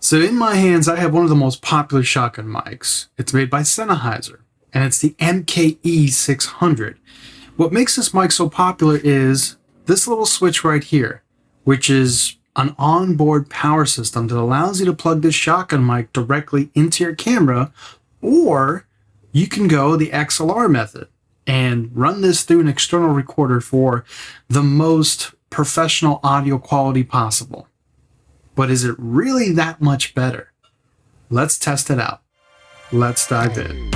So in my hands, I have one of the most popular shotgun mics. It's made by Sennheiser, and it's the MKE 600. What makes this mic so popular is this little switch right here, which is an onboard power system that allows you to plug this shotgun mic directly into your camera, or you can go the XLR method and run this through an external recorder for the most professional audio quality possible. But is it really that much better? Let's test it out. Let's dive in.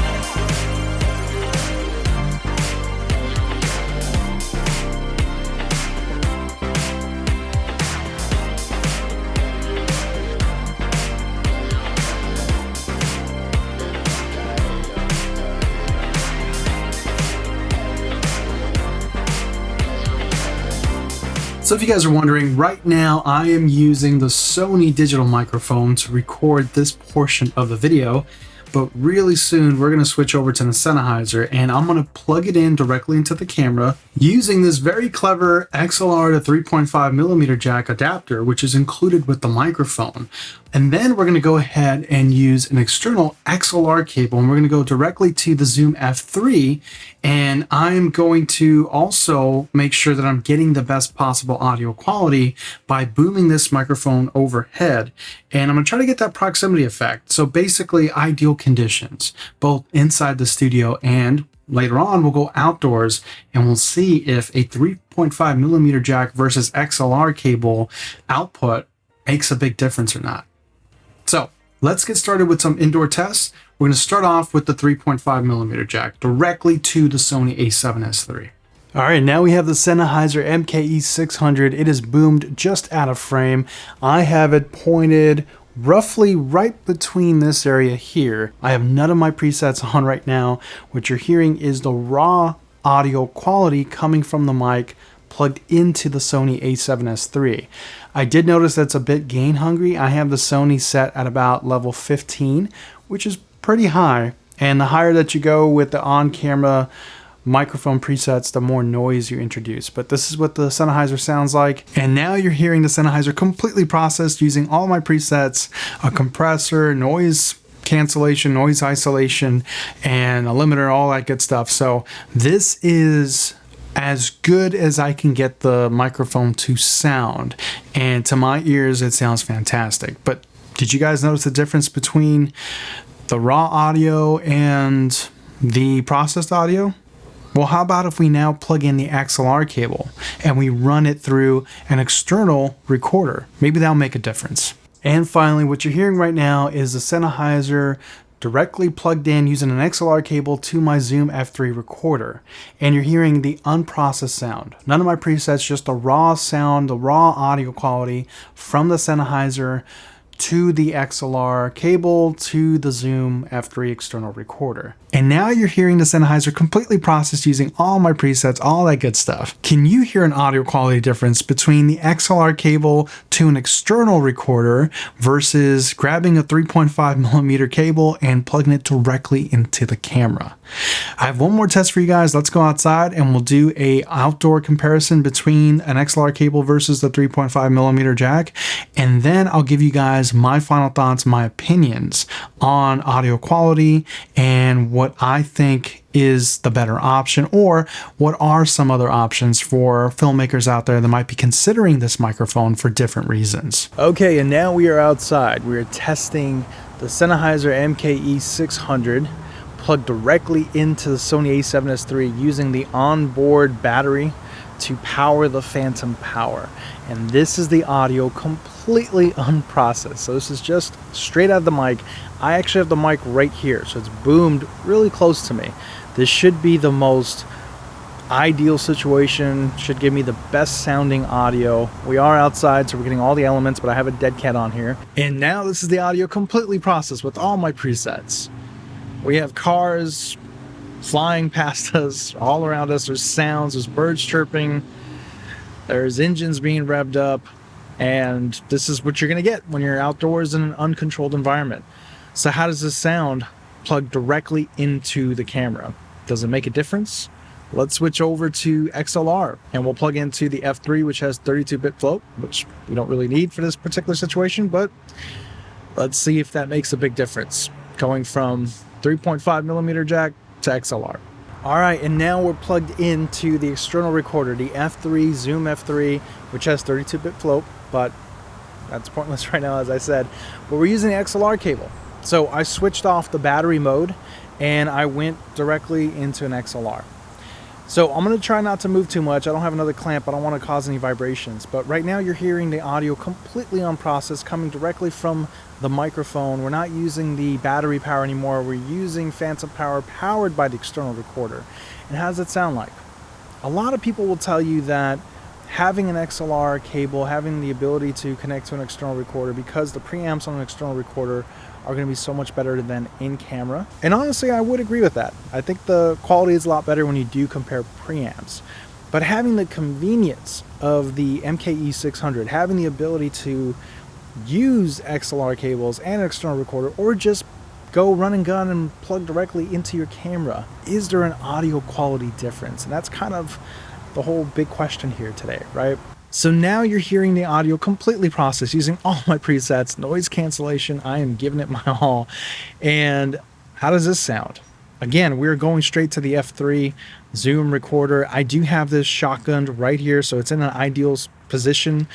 So if you guys are wondering, right now I am using the Sony digital microphone to record this portion of the video, but really soon we're going to switch over to the Sennheiser and I'm going to plug it in directly into the camera using this very clever XLR to 3.5mm jack adapter, which is included with the microphone. And then we're going to go ahead and use an external XLR cable, and we're going to go directly to the Zoom F3, and I'm going to also make sure that I'm getting the best possible audio quality by booming this microphone overhead. And I'm going to try to get that proximity effect. So basically ideal conditions, both inside the studio and later on we'll go outdoors and we'll see if a 3.5mm jack versus XLR cable output makes a big difference or not. So let's get started with some indoor tests. We're going to start off with the 3.5mm jack directly to the Sony a7S III. All right, now we have the Sennheiser MKE 600. It is boomed just out of frame. I have it pointed roughly right between this area here. I have none of my presets on right now. What you're hearing is the raw audio quality coming from the mic plugged into the Sony a7S III. I did notice that's a bit gain hungry. I have the Sony set at about level 15, which is pretty high. And the higher that you go with the on-camera microphone presets, the more noise you introduce. But this is what the Sennheiser sounds like. And now you're hearing the Sennheiser completely processed using all my presets, a compressor, noise cancellation, noise isolation, and a limiter, all that good stuff. So this is as good as I can get the microphone to sound, and to my ears it sounds fantastic. But did you guys notice the difference between the raw audio and the processed audio? Well, how about if we now plug in the XLR cable and we run it through an external recorder? Maybe that'll make a difference. And finally, what you're hearing right now is the Sennheiser directly plugged in using an XLR cable to my Zoom F3 recorder. And you're hearing the unprocessed sound. None of my presets, just the raw sound, the raw audio quality from the Sennheiser to the XLR cable to the Zoom F3 external recorder. And now you're hearing the Sennheiser completely processed using all my presets, all that good stuff. Can you hear an audio quality difference between the XLR cable to an external recorder versus grabbing a 3.5mm cable and plugging it directly into the camera? I have one more test for you guys. Let's go outside and we'll do a outdoor comparison between an XLR cable versus the 3.5mm jack. And then I'll give you guys my final thoughts, my opinions on audio quality and what I think is the better option, or what are some other options for filmmakers out there that might be considering this microphone for different reasons. Okay, and now we are outside. We are testing the Sennheiser MKE 600 plugged directly into the Sony a7S III using the onboard battery to power the phantom power. And this is the audio completely unprocessed. So this is just straight out of the mic. I actually have the mic right here, so it's boomed really close to me. This should be the most ideal situation, should give me the best sounding audio. We are outside, so we're getting all the elements, but I have a dead cat on here. And now this is the audio completely processed with all my presets. We have cars flying past us, all around us. There's sounds, there's birds chirping, there's engines being revved up, and this is what you're gonna get when you're outdoors in an uncontrolled environment. So how does this sound plugged directly into the camera? Does it make a difference? Let's switch over to XLR and we'll plug into the F3, which has 32-bit float, which we don't really need for this particular situation, but Let's see if that makes a big difference, going from 3.5mm jack to XLR. All right, and now we're plugged into the external recorder, the F3, Zoom F3, which has 32-bit float, but that's pointless right now, as I said. But we're using the XLR cable. So I switched off the battery mode and I went directly into an XLR. So I'm gonna try not to move too much. I don't have another clamp. I don't wanna cause any vibrations. But right now you're hearing the audio completely unprocessed, coming directly from the microphone. We're not using the battery power anymore. We're using phantom power powered by the external recorder. And how does it sound like? A lot of people will tell you that having an XLR cable, having the ability to connect to an external recorder, because the preamps on an external recorder are going to be so much better than in camera. And honestly, I would agree with that. I think the quality is a lot better when you do compare preamps. But having the convenience of the MKE 600, having the ability to use XLR cables and an external recorder, or just go run and gun and plug directly into your camera, is there an audio quality difference? And that's kind of the whole big question here today, right? So now you're hearing the audio completely processed using all my presets, noise cancellation. I am giving it my all. And how does this sound? Again, we're going straight to the F3 Zoom recorder. I do have this shotgunned right here, so it's in an ideal position,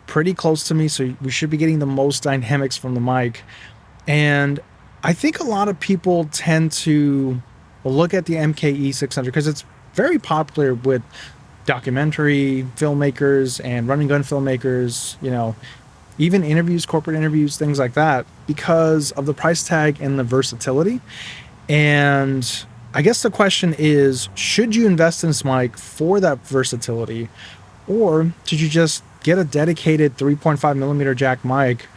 pretty close to me, so we should be getting the most dynamics from the mic. And I think a lot of people tend to look at the MKE 600 because it's very popular with documentary filmmakers and run and gun filmmakers, you know, even interviews, corporate interviews, things like that, because of the price tag and the versatility. And I guess the question is, should you invest in this mic for that versatility, or should you just get a dedicated 3.5mm jack mic?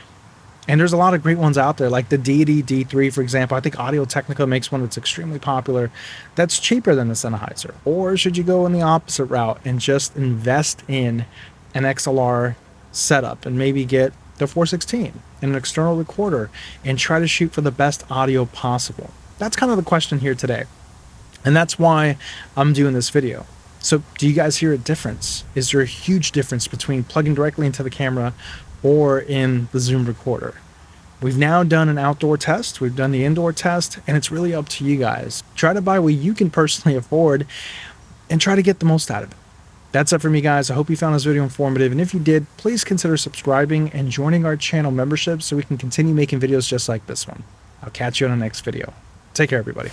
And there's a lot of great ones out there, like the Deity D3, for example. I think Audio Technica makes one that's extremely popular, that's cheaper than the Sennheiser. Or should you go in the opposite route and just invest in an XLR setup and maybe get the 416 and an external recorder and try to shoot for the best audio possible? That's kind of the question here today. And that's why I'm doing this video. So do you guys hear a difference? Is there a huge difference between plugging directly into the camera or in the Zoom recorder? We've now done an outdoor test, we've done the indoor test, and it's really up to you guys. Try to buy what you can personally afford and try to get the most out of it. That's it for me, guys. I hope you found this video informative, and if you did, please consider subscribing and joining our channel membership so we can continue making videos just like this one. I'll catch you on the next video. Take care, everybody.